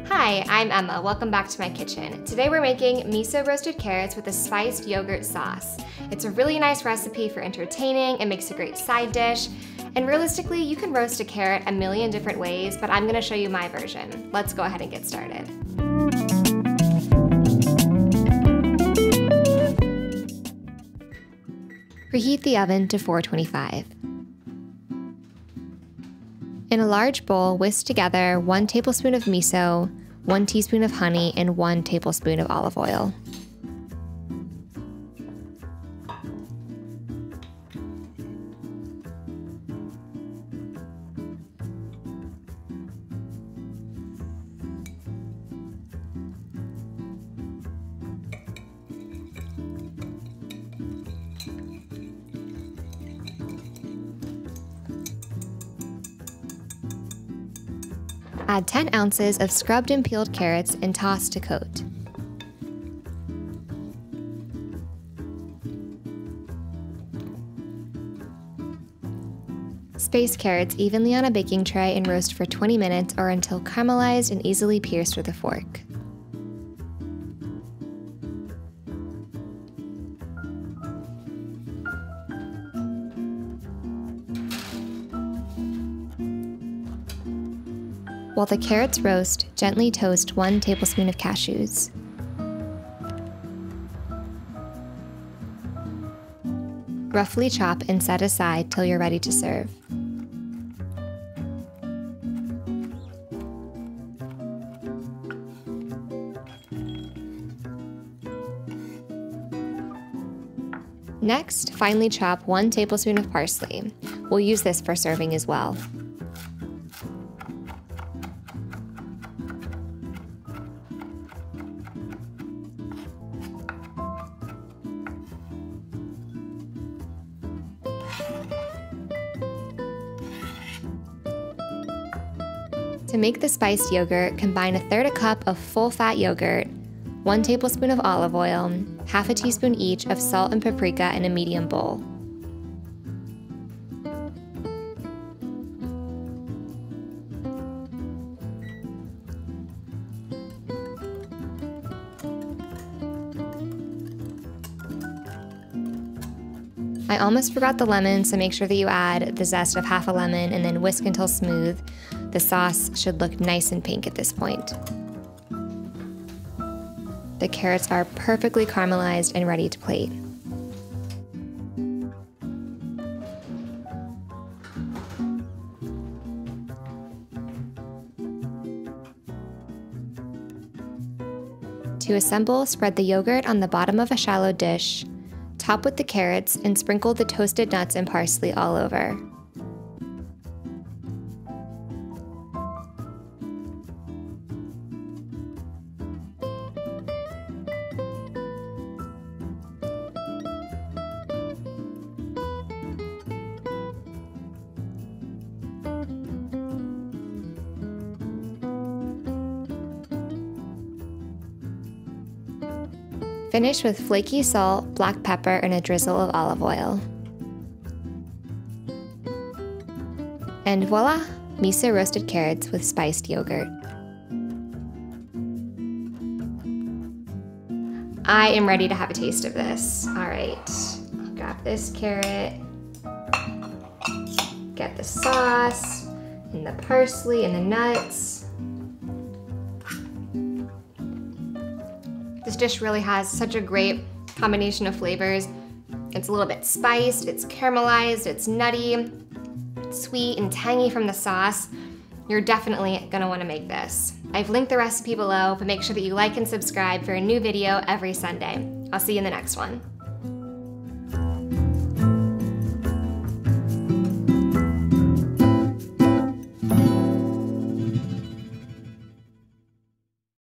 Hi, I'm Emma. Welcome back to my kitchen. Today we're making miso roasted carrots with a spiced yogurt sauce. It's a really nice recipe for entertaining. It makes a great side dish. And realistically, you can roast a carrot a million different ways, but I'm gonna show you my version. Let's go ahead and get started. Preheat the oven to 425. In a large bowl, whisk together 1 tablespoon of miso, 1 teaspoon of honey, and 1 tablespoon of olive oil. Add 10 ounces of scrubbed and peeled carrots and toss to coat. Space carrots evenly on a baking tray and roast for 20 minutes or until caramelized and easily pierced with a fork. While the carrots roast, gently toast 1 tablespoon of cashews. Roughly chop and set aside till you're ready to serve. Next, finely chop 1 tablespoon of parsley. We'll use this for serving as well. To make the spiced yogurt, combine 1/3 cup of full-fat yogurt, 1 tablespoon of olive oil, half a teaspoon each of salt and paprika in a medium bowl. I almost forgot the lemon, so make sure that you add the zest of half a lemon and then whisk until smooth. The sauce should look nice and pink at this point. The carrots are perfectly caramelized and ready to plate. To assemble, spread the yogurt on the bottom of a shallow dish, top with the carrots, and sprinkle the toasted nuts and parsley all over. Finish with flaky salt, black pepper, and a drizzle of olive oil. And voila! Miso roasted carrots with spiced yogurt. I am ready to have a taste of this. All right, I'll grab this carrot, get the sauce, and the parsley and the nuts. This dish really has such a great combination of flavors. It's a little bit spiced, it's caramelized, it's nutty, it's sweet and tangy from the sauce. You're definitely gonna wanna make this. I've linked the recipe below, but make sure that you like and subscribe for a new video every Sunday. I'll see you in the next one.